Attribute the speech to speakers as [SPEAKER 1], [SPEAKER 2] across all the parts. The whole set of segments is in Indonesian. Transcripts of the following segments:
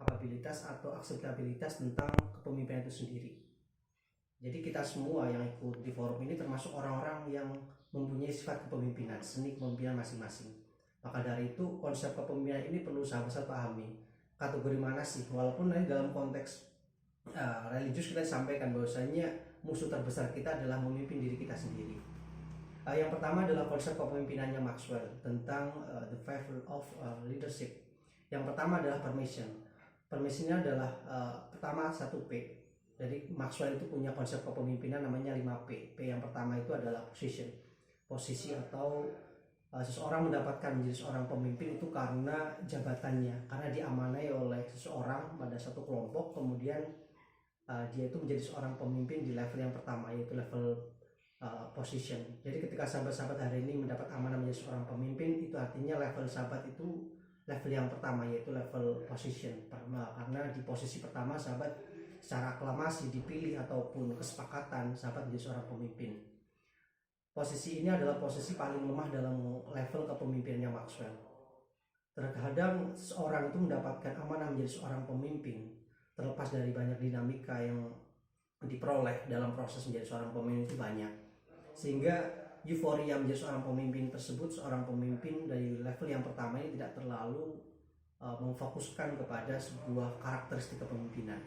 [SPEAKER 1] kapabilitas atau akseptabilitas tentang kepemimpinan itu sendiri. Jadi kita semua yang ikut di forum ini termasuk orang-orang yang mempunyai sifat kepemimpinan, seni kepemimpinan masing-masing. Maka dari itu konsep kepemimpinan ini perlu sahabat pahami. Kategori mana sih? Walaupun dalam konteks religius kita sampaikan bahwasanya musuh terbesar kita adalah memimpin diri kita sendiri. Yang pertama adalah konsep kepemimpinannya Maxwell tentang the five of leadership. Yang pertama adalah permission. Permissionnya adalah pertama 1P. Jadi Maxwell itu punya konsep kepemimpinan namanya 5P. P yang pertama itu adalah position. Posisi atau seseorang mendapatkan menjadi seorang pemimpin itu karena jabatannya, karena diamanai oleh seseorang pada satu kelompok, kemudian dia itu menjadi seorang pemimpin di level yang pertama, yaitu level position. Jadi ketika sahabat-sahabat hari ini mendapat amanah menjadi seorang pemimpin, itu artinya level sahabat itu level yang pertama, yaitu level position. Karena di posisi pertama sahabat secara aklamasi dipilih ataupun kesepakatan sahabat menjadi seorang pemimpin. Posisi ini adalah posisi paling lemah dalam level kepemimpinannya Maxwell. Terkadang seorang itu mendapatkan amanah menjadi seorang pemimpin terlepas dari banyak dinamika yang diperoleh dalam proses menjadi seorang pemimpin itu banyak, sehingga euforia menjadi seorang pemimpin tersebut, seorang pemimpin dari level yang pertama ini tidak terlalu memfokuskan kepada sebuah karakteristik kepemimpinan.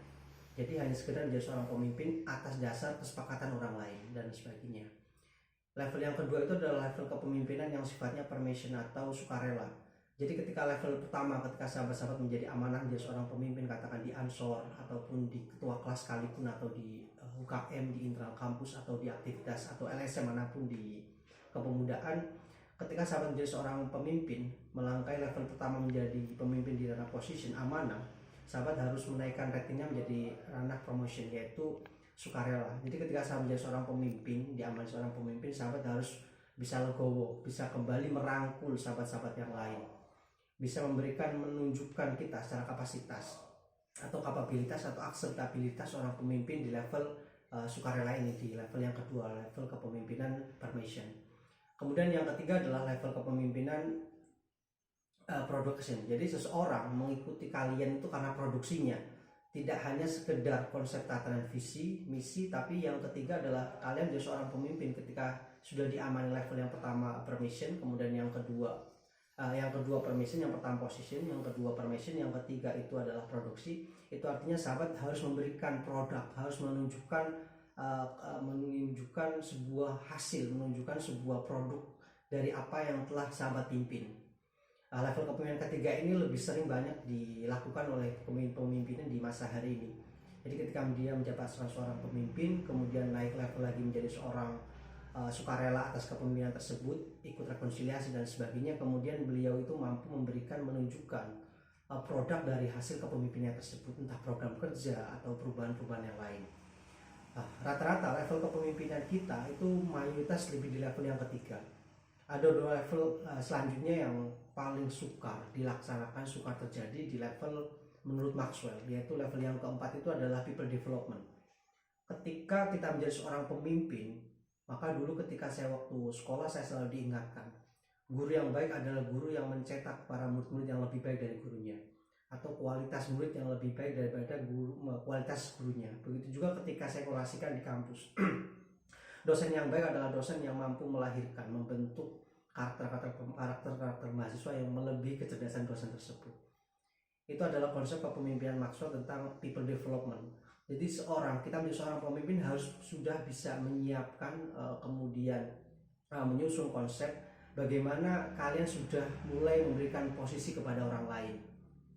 [SPEAKER 1] Jadi hanya sekedar menjadi seorang pemimpin atas dasar kesepakatan orang lain dan sebagainya. Level yang kedua itu adalah level kepemimpinan yang sifatnya permission atau sukarela. Jadi ketika level pertama, ketika sahabat-sahabat menjadi amanah menjadi seorang pemimpin, katakan di Ansor ataupun di ketua kelas sekalipun, atau di UKM, di internal kampus, atau di aktivitas atau LSM manapun di kepemudaan, ketika sahabat menjadi seorang pemimpin, melangkai level pertama menjadi pemimpin di ranah position amanah, sahabat harus menaikkan ratingnya menjadi ranah promotion, yaitu sukarela. Jadi ketika sahabat menjadi seorang pemimpin, diamanai seorang pemimpin, sahabat harus bisa legowo, bisa kembali merangkul sahabat-sahabat yang lain, bisa memberikan, menunjukkan kita secara kapasitas atau kapabilitas atau akseptabilitas seorang pemimpin di level sukarela ini, di level yang kedua, level kepemimpinan permission. Kemudian yang ketiga adalah level kepemimpinan production. Jadi seseorang mengikuti kalian itu karena produksinya, tidak hanya sekedar konsep tatanan visi, misi, tapi yang ketiga adalah kalian jadi seorang pemimpin ketika sudah diamani level yang pertama permission, kemudian yang kedua permission, yang pertama position, yang kedua permission, yang ketiga itu adalah produksi. Itu artinya sahabat harus memberikan produk, harus menunjukkan sebuah hasil, menunjukkan sebuah produk dari apa yang telah sahabat pimpin. Level kepemimpinan ketiga ini lebih sering banyak dilakukan oleh pemimpinan di masa hari ini. Jadi ketika dia menjabat seorang pemimpin, kemudian naik level lagi menjadi seorang sukarela atas kepemimpinan tersebut, ikut rekonsiliasi dan sebagainya, kemudian beliau itu mampu memberikan, menunjukkan produk dari hasil kepemimpinan tersebut, entah program kerja atau perubahan-perubahan yang lain. Rata-rata level kepemimpinan kita itu mayoritas lebih di level yang ketiga. Ada dua level selanjutnya yang paling sukar dilaksanakan, sukar terjadi di level menurut Maxwell, yaitu level yang keempat itu adalah people development. Ketika kita menjadi seorang pemimpin, maka dulu ketika saya waktu sekolah, saya selalu diingatkan, guru yang baik adalah guru yang mencetak para murid-murid yang lebih baik dari gurunya, atau kualitas murid yang lebih baik daripada kualitas gurunya. Begitu juga ketika saya kolasikan di kampus. Dosen yang baik adalah dosen yang mampu melahirkan, membentuk karakter mahasiswa yang melebihi kecerdasan dosen tersebut. Itu adalah konsep kepemimpinan Maxwell tentang people development. Jadi kita menjadi seorang pemimpin harus sudah bisa menyiapkan, kemudian menyusun konsep bagaimana kalian sudah mulai memberikan posisi kepada orang lain.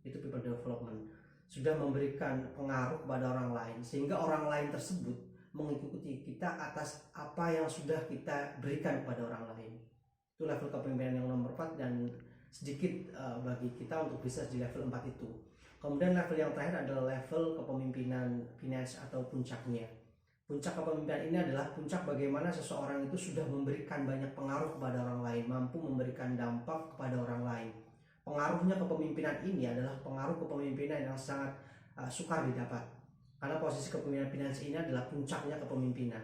[SPEAKER 1] Itu people development. Sudah memberikan pengaruh kepada orang lain, sehingga orang lain tersebut mengikuti kita atas apa yang sudah kita berikan kepada orang lain. Itu level kepemimpinan yang nomor 4 dan sedikit bagi kita untuk bisa di level 4 itu. Kemudian level yang terakhir adalah level kepemimpinan finance atau puncaknya. Puncak kepemimpinan ini adalah puncak bagaimana seseorang itu sudah memberikan banyak pengaruh kepada orang lain, mampu memberikan dampak kepada orang lain. Pengaruhnya kepemimpinan ini adalah pengaruh kepemimpinan yang sangat sukar didapat, karena posisi kepemimpinan finance ini adalah puncaknya kepemimpinan.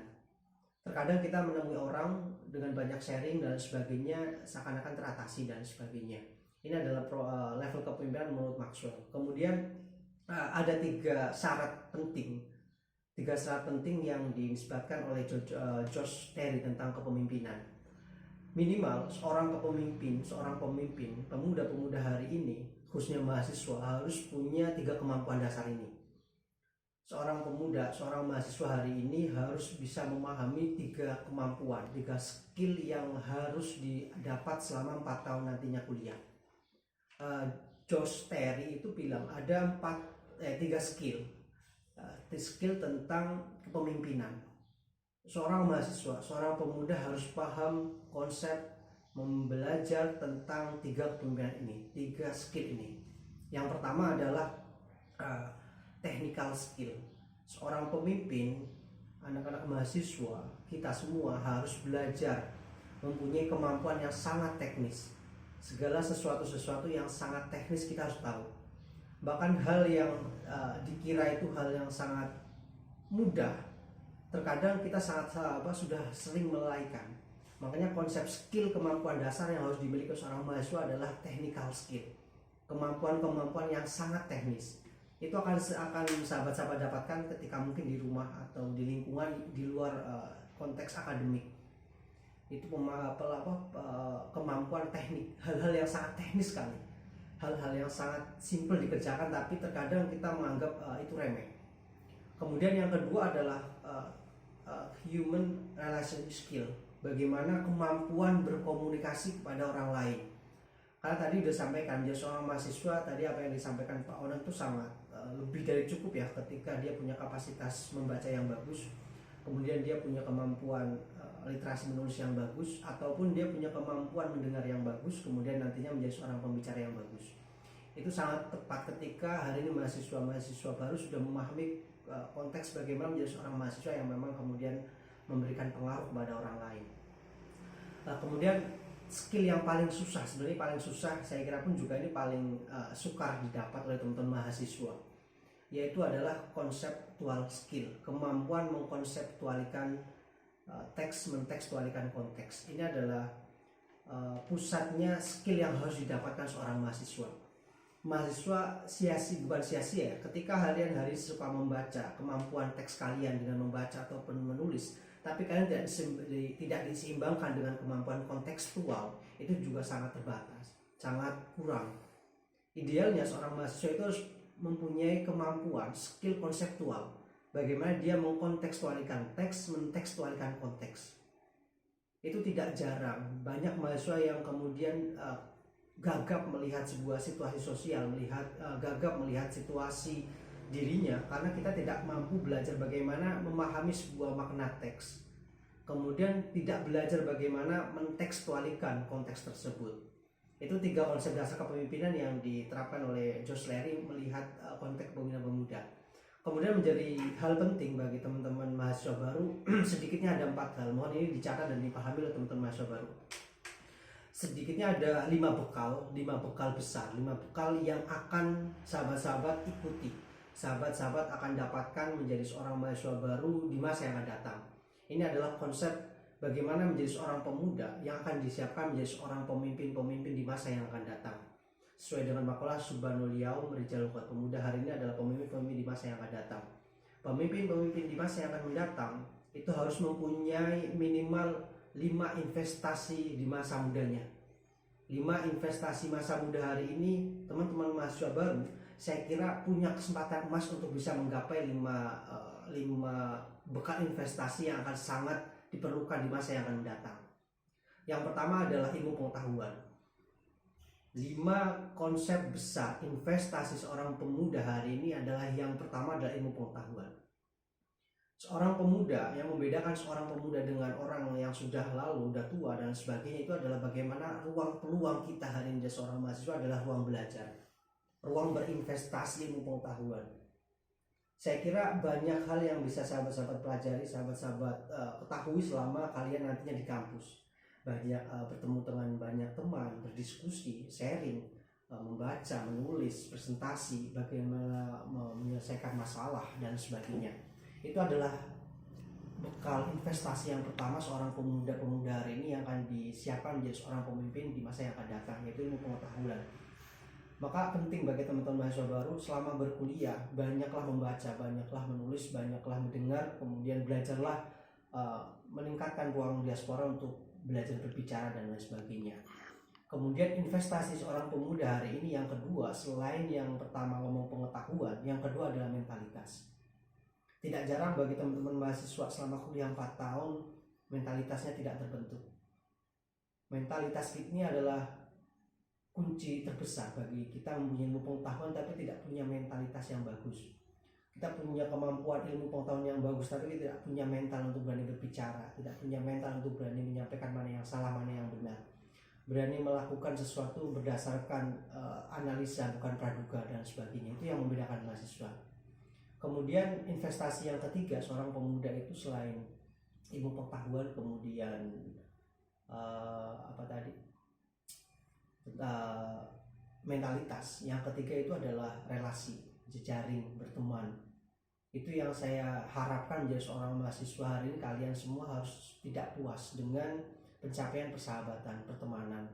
[SPEAKER 1] Terkadang kita menemui orang dengan banyak sharing dan sebagainya, seakan-akan teratasi dan sebagainya. Ini adalah level kepemimpinan menurut Maxwell. Kemudian ada tiga syarat penting yang dinisbatkan oleh Josh Terry tentang kepemimpinan. Minimal seorang pemimpin, pemuda-pemuda hari ini, khususnya mahasiswa, harus punya 3 kemampuan dasar ini. Seorang mahasiswa hari ini harus bisa memahami 3 kemampuan, 3 skill yang harus didapat selama 4 tahun nantinya kuliah. Josh Terry itu bilang ada 3 skill tentang kepemimpinan. Seorang mahasiswa, seorang pemuda harus paham konsep belajar tentang 3 kepemimpinan ini, 3 skill ini. Yang pertama adalah technical skill. Seorang pemimpin, anak-anak mahasiswa, kita semua harus belajar mempunyai kemampuan yang sangat teknis. Segala sesuatu yang sangat teknis kita harus tahu. Bahkan hal yang dikira itu hal yang sangat mudah, terkadang kita sudah sering melalaikan. Makanya konsep skill kemampuan dasar yang harus dimiliki seorang mahasiswa adalah technical skill. Kemampuan yang sangat teknis. Itu akan sahabat-sahabat dapatkan ketika mungkin di rumah atau di lingkungan di luar konteks akademik. Itu kemampuan teknik, hal-hal yang sangat teknis sekali, hal-hal yang sangat simpel dikerjakan, tapi terkadang kita menganggap itu remeh. Kemudian yang kedua adalah human relation skill, bagaimana kemampuan berkomunikasi kepada orang lain. Karena tadi sudah sampaikan, dia seorang mahasiswa, tadi apa yang disampaikan Pak Onan itu sangat lebih dari cukup ya, ketika dia punya kapasitas membaca yang bagus, kemudian dia punya kemampuan literasi menulis yang bagus, ataupun dia punya kemampuan mendengar yang bagus, kemudian nantinya menjadi seorang pembicara yang bagus. Itu sangat tepat ketika hari ini mahasiswa baru sudah memahami konteks bagaimana menjadi seorang mahasiswa yang memang kemudian memberikan pengaruh kepada orang lain. Kemudian skill yang paling susah, sebenarnya paling susah, saya kira pun juga ini paling sukar didapat oleh teman-teman mahasiswa, yaitu adalah conceptual skill, kemampuan mengkonseptualikan teks, mentekstualikan konteks. Ini adalah pusatnya skill yang harus didapatkan seorang mahasiswa. Mahasiswa bukan sia-sia ya, ketika hari suka membaca, kemampuan teks kalian dengan membaca ataupun menulis, tapi kalian tidak diseimbangkan dengan kemampuan kontekstual, itu juga sangat terbatas, sangat kurang. Idealnya seorang mahasiswa itu harus mempunyai kemampuan skill konseptual, bagaimana dia mengkontekstualikan teks, mentekstualikan konteks. Itu tidak jarang, banyak mahasiswa yang kemudian gagap melihat sebuah situasi sosial, gagap melihat situasi dirinya, karena kita tidak mampu belajar bagaimana memahami sebuah makna teks, kemudian tidak belajar bagaimana mentekstualikan konteks tersebut. Itu 3 konsep dasar kepemimpinan yang diterapkan oleh Josh Terry melihat konteks pemimpinan pemuda. Kemudian menjadi hal penting bagi teman-teman mahasiswa baru, sedikitnya ada 4 hal, mohon ini dicatat dan dipahami oleh teman-teman mahasiswa baru. Sedikitnya ada 5 bekal besar, 5 bekal yang akan sahabat-sahabat ikuti, sahabat-sahabat akan dapatkan menjadi seorang mahasiswa baru di masa yang akan datang. Ini adalah konsep bagaimana menjadi seorang pemuda yang akan disiapkan menjadi seorang pemimpin-pemimpin di masa yang akan datang. Sesuai dengan makalah Subhanul Yaum Rijalul Quwat, pemuda hari ini adalah pemimpin-pemimpin di masa yang akan datang. Pemimpin-pemimpin di masa yang akan mendatang itu harus mempunyai minimal 5 investasi di masa mudanya. 5 investasi masa muda hari ini, teman-teman mahasiswa baru, saya kira punya kesempatan emas untuk bisa menggapai 5 bekal investasi yang akan sangat diperlukan di masa yang akan mendatang. Yang pertama adalah ilmu pengetahuan. 5 konsep besar investasi seorang pemuda hari ini adalah, yang pertama adalah ilmu pengetahuan. Seorang pemuda, yang membedakan seorang pemuda dengan orang yang sudah lalu, sudah tua dan sebagainya, itu adalah bagaimana peluang kita hari ini seorang mahasiswa adalah ruang belajar, ruang berinvestasi ilmu pengetahuan. Saya kira banyak hal yang bisa sahabat-sahabat pelajari, sahabat-sahabat ketahui selama kalian nantinya di kampus. Banyak bertemu dengan banyak teman, berdiskusi, sharing, membaca, menulis, presentasi, bagaimana menyelesaikan masalah dan sebagainya. Itu adalah bekal investasi yang pertama seorang pemuda-pemuda hari ini yang akan disiapkan menjadi seorang pemimpin di masa yang akan datang, yaitu ilmu pengetahuan. Maka penting bagi teman-teman mahasiswa baru selama berkuliah banyaklah membaca, banyaklah menulis, banyaklah mendengar, kemudian belajarlah meningkatkan ruang diaspora untuk belajar berbicara dan lain sebagainya. Kemudian investasi seorang pemuda hari ini yang kedua, selain yang pertama ngomong pengetahuan, yang kedua adalah mentalitas. Tidak jarang bagi teman-teman mahasiswa selama kuliah 4 tahun mentalitasnya tidak terbentuk. Mentalitas ini adalah kunci terbesar bagi kita mempunyai ilmu pengetahuan tapi tidak punya mentalitas yang bagus. Kita punya kemampuan ilmu pengetahuan yang bagus tapi tidak punya mental untuk berani berbicara, tidak punya mental untuk berani menyampaikan mana yang salah, mana yang benar, berani melakukan sesuatu berdasarkan analisa bukan praduga dan sebagainya. Itu yang membedakan mahasiswa. Kemudian investasi yang ketiga seorang pemuda itu selain ilmu pengetahuan, kemudian mentalitas, yang ketiga itu adalah relasi, jejaring, berteman. Itu yang saya harapkan menjadi seorang mahasiswa hari ini. Kalian semua harus tidak puas dengan pencapaian persahabatan, pertemanan,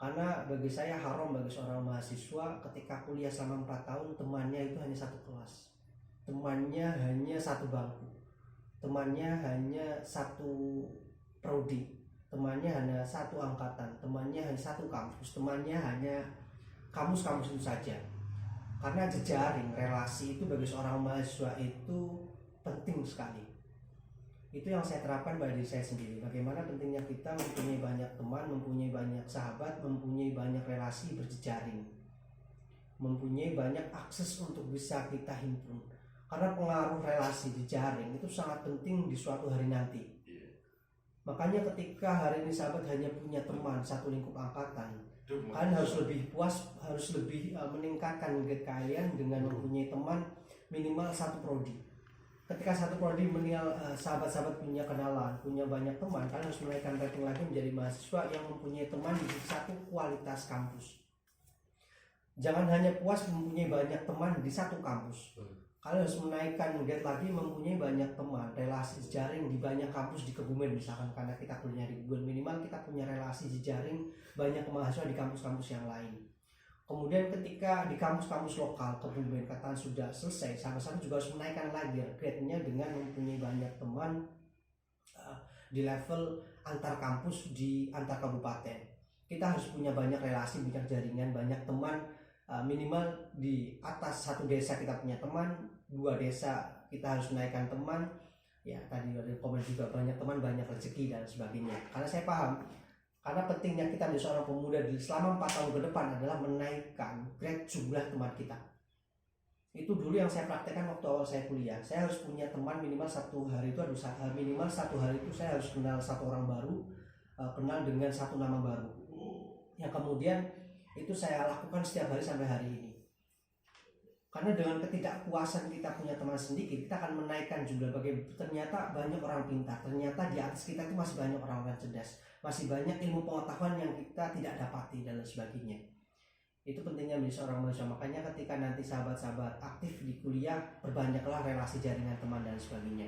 [SPEAKER 1] karena bagi saya haram bagi seorang mahasiswa ketika kuliah selama 4 tahun temannya itu hanya satu kelas, temannya hanya satu bangku, temannya hanya satu prodi, temannya hanya satu angkatan, temannya hanya satu kampus, temannya hanya kampus-kampus itu saja. Karena jejaring, relasi itu bagi seorang mahasiswa itu penting sekali. Itu yang saya terapkan pada diri saya sendiri. Bagaimana pentingnya kita mempunyai banyak teman, mempunyai banyak sahabat, mempunyai banyak relasi berjejaring, mempunyai banyak akses untuk bisa kita himpun. Karena pengaruh relasi jejaring itu sangat penting di suatu hari nanti. Makanya ketika hari ini sahabat hanya punya teman satu lingkup angkatan, kalian harus lebih puas, harus lebih meningkatkan kalian dengan mempunyai teman minimal satu prodi. Ketika satu prodi meninggal, sahabat-sahabat punya kenalan, punya banyak teman, kalian harus menaikkan rating lagi menjadi mahasiswa yang mempunyai teman di satu kualitas kampus. Jangan hanya puas mempunyai banyak teman di satu kampus. Kalian harus menaikkan grade lagi, mempunyai banyak teman, relasi jejaring di banyak kampus di Kebumen misalkan, karena kita kuliah di Kebumen, minimal kita punya relasi jejaring banyak mahasiswa di kampus-kampus yang lain. Kemudian ketika di kampus-kampus lokal Kebumen katakan sudah selesai, sama-sama juga harus menaikkan lagi grade-nya dengan mempunyai banyak teman di level antar kampus, di antar kabupaten. Kita harus punya banyak relasi, banyak jaringan, banyak teman. Minimal di atas satu desa kita punya teman, 2 desa kita harus menaikkan teman. Ya tadi ada komen juga, banyak teman banyak rezeki dan sebagainya. Karena saya paham, karena pentingnya kita menjadi seorang pemuda di selama 4 tahun ke depan adalah menaikkan grade jumlah teman kita. Itu dulu yang saya praktekkan waktu awal saya kuliah. Saya harus punya teman minimal satu hari itu saya harus kenal satu orang baru, kenal dengan satu nama baru. Yang kemudian itu saya lakukan setiap hari sampai hari ini. Karena dengan ketidakpuasan kita punya teman sedikit, kita akan menaikkan jumlah. Ternyata banyak orang pintar, ternyata di atas kita itu masih banyak orang-orang cerdas, masih banyak ilmu pengetahuan yang kita tidak dapati dan sebagainya. Itu pentingnya menjadi seorang manusia. Makanya ketika nanti sahabat-sahabat aktif di kuliah, perbanyaklah relasi jaringan teman dan sebagainya.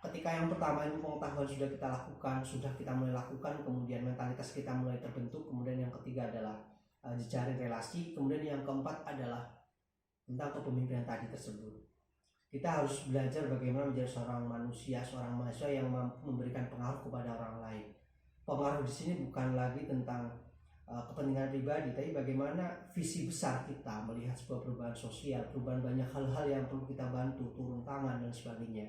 [SPEAKER 1] Ketika yang pertama ilmu pengetahuan sudah kita lakukan, sudah kita mulai lakukan, kemudian mentalitas kita mulai terbentuk, kemudian yang ketiga adalah jejaring relasi, kemudian yang keempat adalah tentang kepemimpinan tadi tersebut. Kita harus belajar bagaimana menjadi seorang manusia, seorang mahasiswa yang mampu memberikan pengaruh kepada orang lain. Pengaruh di sini bukan lagi tentang kepentingan pribadi, tapi bagaimana visi besar kita melihat sebuah perubahan sosial, perubahan banyak hal-hal yang perlu kita bantu, turun tangan dan sebagainya.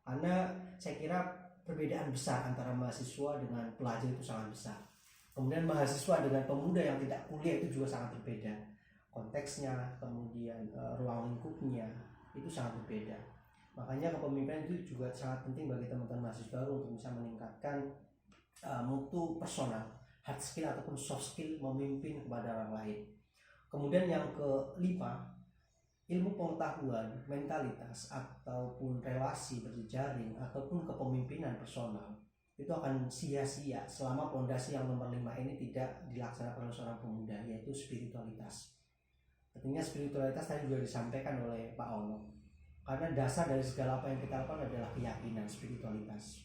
[SPEAKER 1] Karena saya kira perbedaan besar antara mahasiswa dengan pelajar itu sangat besar. Kemudian mahasiswa dengan pemuda yang tidak kuliah itu juga sangat berbeda. Konteksnya, kemudian ruang lingkupnya itu sangat berbeda. Makanya kepemimpinan itu juga sangat penting bagi teman-teman mahasiswa baru untuk bisa meningkatkan mutu personal, hard skill ataupun soft skill memimpin kepada orang lain. Kemudian yang kelima, ilmu pengetahuan, mentalitas ataupun relasi berjejaring ataupun kepemimpinan personal itu akan sia-sia selama fondasi yang nomor 5 ini tidak dilaksanakan oleh seorang pemuda, yaitu spiritualitas. Artinya spiritualitas tadi juga disampaikan oleh Pak Ono. Karena dasar dari segala apa yang kita lakukan adalah keyakinan, spiritualitas.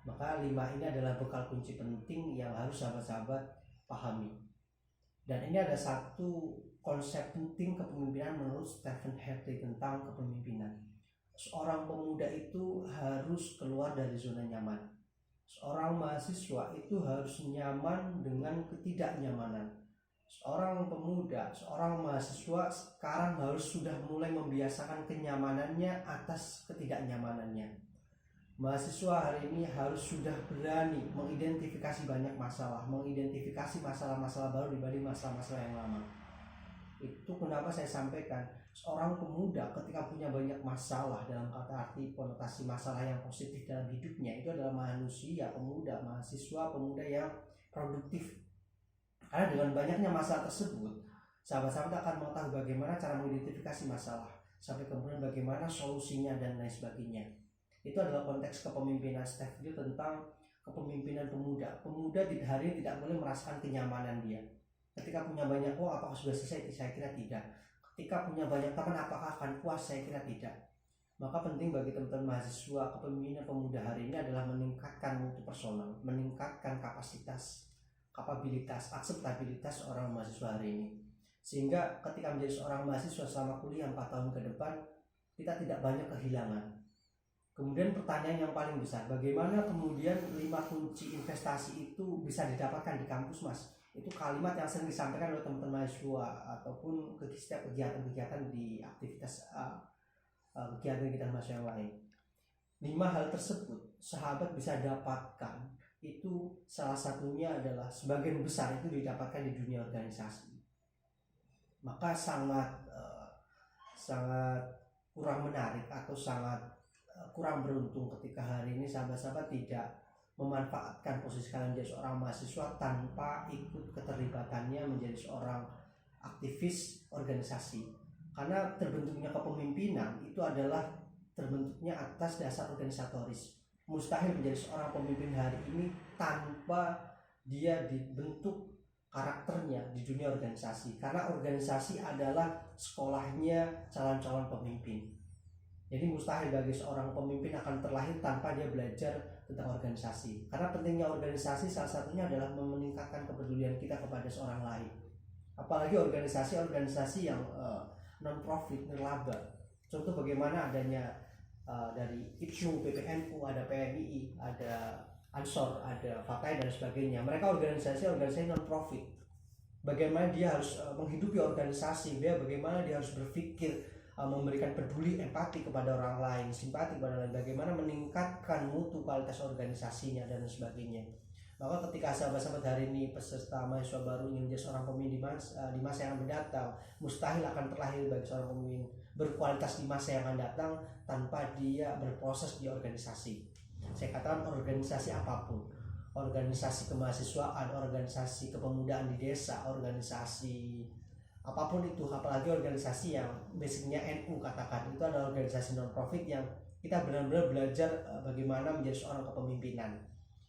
[SPEAKER 1] Maka 5 ini adalah bekal kunci penting yang harus sahabat-sahabat pahami. Dan ini ada satu konsep penting kepemimpinan menurut Stephen Hadley tentang kepemimpinan. Seorang pemuda itu harus keluar dari zona nyaman. Seorang mahasiswa itu harus nyaman dengan ketidaknyamanan. Seorang pemuda, seorang mahasiswa sekarang harus sudah mulai membiasakan kenyamanannya atas ketidaknyamanannya. Mahasiswa hari ini harus sudah berani mengidentifikasi banyak masalah, mengidentifikasi masalah-masalah baru dibanding masalah-masalah yang lama. Itu kenapa saya sampaikan, seorang pemuda ketika punya banyak masalah, dalam kata arti konotasi masalah yang positif dalam hidupnya, itu adalah manusia, pemuda, mahasiswa, pemuda yang produktif. Karena dengan banyaknya masalah tersebut, sahabat-sahabat akan mengetahui bagaimana cara mengidentifikasi masalah, sampai kemudian bagaimana solusinya dan lain sebagainya. Itu adalah konteks kepemimpinan Stephen tentang kepemimpinan pemuda. Pemuda di hari ini tidak boleh merasakan kenyamanan dia. Ketika punya banyak uang apakah sudah selesai? Saya kira tidak. Ketika punya banyak teman apakah akan puas? Saya kira tidak. Maka penting bagi teman-teman mahasiswa, kepemimpinan pemuda hari ini adalah meningkatkan mutu personal, meningkatkan kapasitas, kapabilitas, akseptabilitas seorang mahasiswa hari ini. Sehingga ketika menjadi seorang mahasiswa selama kuliah 4 tahun ke depan, kita tidak banyak kehilangan. Kemudian pertanyaan yang paling besar, bagaimana kemudian 5 kunci investasi itu bisa didapatkan di kampus, Mas? Itu kalimat yang sering disampaikan oleh teman-teman mahasiswa ataupun setiap kegiatan-kegiatan di aktivitas kegiatan-kegiatan mahasiswa yang lain. 5 hal tersebut sahabat bisa dapatkan, itu salah satunya adalah sebagian besar itu didapatkan di dunia organisasi. Maka sangat kurang menarik atau sangat kurang beruntung ketika hari ini sahabat-sahabat tidak memanfaatkan posisi kalian menjadi seorang mahasiswa tanpa ikut keterlibatannya menjadi seorang aktivis organisasi. Karena terbentuknya kepemimpinan itu adalah terbentuknya atas dasar organisatoris. Mustahil menjadi seorang pemimpin hari ini tanpa dia dibentuk karakternya di dunia organisasi. Karena organisasi adalah sekolahnya calon-calon pemimpin. Jadi mustahil bagi seorang pemimpin akan terlahir tanpa dia belajar tentang organisasi. Karena pentingnya organisasi salah satunya adalah meningkatkan kepedulian kita kepada seorang lain. Apalagi organisasi-organisasi yang non-profit, nirlaba. Contoh bagaimana adanya dari IPSU, PPNU, ada PMII, ada Ansor, ada Fakai dan sebagainya. Mereka organisasi non-profit. Bagaimana dia harus menghidupi organisasi, bagaimana dia harus berpikir, memberikan peduli, empati kepada orang lain, simpati kepada orang lain, bagaimana meningkatkan mutu kualitas organisasinya dan sebagainya. Maka ketika sahabat-sahabat hari ini peserta mahasiswa baru ingin menjadi seorang pemimpin di masa yang mendatang, mustahil akan terlahir bagi seorang pemimpin berkualitas di masa yang akan datang tanpa dia berproses di organisasi. Saya katakan organisasi apapun, organisasi kemahasiswaan, organisasi kepemudaan di desa, organisasi apapun itu, apalagi organisasi yang basicnya NU katakan, itu adalah organisasi non-profit yang kita benar-benar belajar bagaimana menjadi seorang kepemimpinan.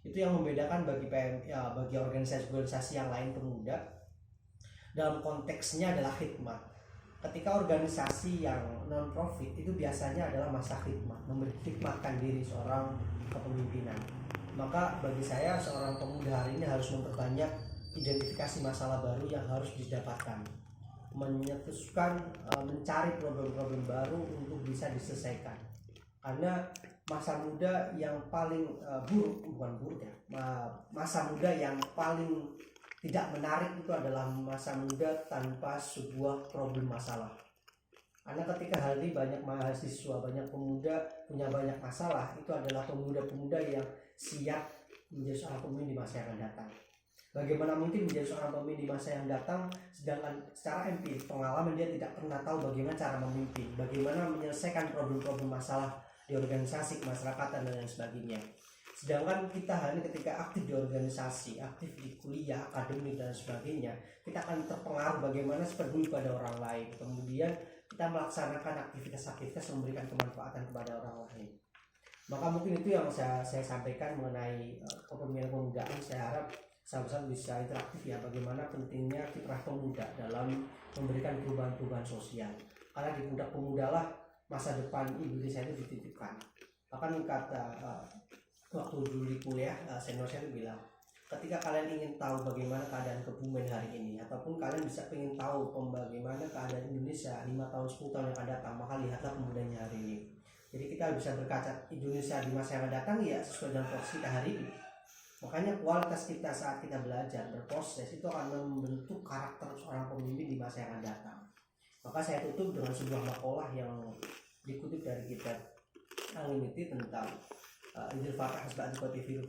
[SPEAKER 1] Itu yang membedakan bagi bagi organisasi-organisasi yang lain pemuda dalam konteksnya adalah khidmat. Ketika organisasi yang non-profit itu biasanya adalah masa khidmat, khidmatkan diri seorang kepemimpinan. Maka bagi saya seorang pemuda hari ini harus memperbanyak identifikasi masalah baru yang harus didapatkan, menyetuskan mencari problem-problem baru untuk bisa diselesaikan. Karena masa muda yang paling masa muda yang paling tidak menarik itu adalah masa muda tanpa sebuah problem masalah. Karena ketika hari ini banyak mahasiswa, banyak pemuda punya banyak masalah, itu adalah pemuda-pemuda yang siap menjadi seorang pemimpin di masa yang akan datang. Bagaimana mungkin menjadi seorang pemimpin di masa yang datang sedangkan secara empirik pengalaman dia tidak pernah tahu bagaimana cara memimpin, bagaimana menyelesaikan problem-problem masalah di organisasi, kemasyarakatan dan lain sebagainya. Sedangkan kita hari ini ketika aktif di organisasi, aktif di kuliah, akademik dan sebagainya, kita akan terpengaruh bagaimana peduli pada orang lain. Kemudian kita melaksanakan aktivitas-aktivitas memberikan kemanfaatan kepada orang lain. Maka mungkin itu yang saya sampaikan mengenai kepemimpinan kepemudaan. Saya harap sahabat-sahabat bisa interaktif ya, bagaimana pentingnya kiprah pemuda dalam memberikan perubahan-perubahan sosial. Karena di pundak pemuda lah masa depan Indonesia itu dititipkan. Bahkan kata waktu dulu di kuliah senior saya itu bilang, ketika kalian ingin tahu bagaimana keadaan Kebumen hari ini, ataupun kalian bisa ingin tahu bagaimana keadaan Indonesia 5 tahun 10 tahun yang akan datang, maka lihatlah Pemudanya hari ini. Jadi kita bisa berkaca Indonesia di masa yang akan datang ya sesuai dengan porsi kita hari ini. Makanya kualitas kita saat kita belajar berproses itu akan membentuk karakter seorang pemimpin di masa yang akan datang. Maka saya tutup dengan sebuah makalah yang dikutip dari kitab Al-Limiti tentang Idul Fatah Hasba'at TV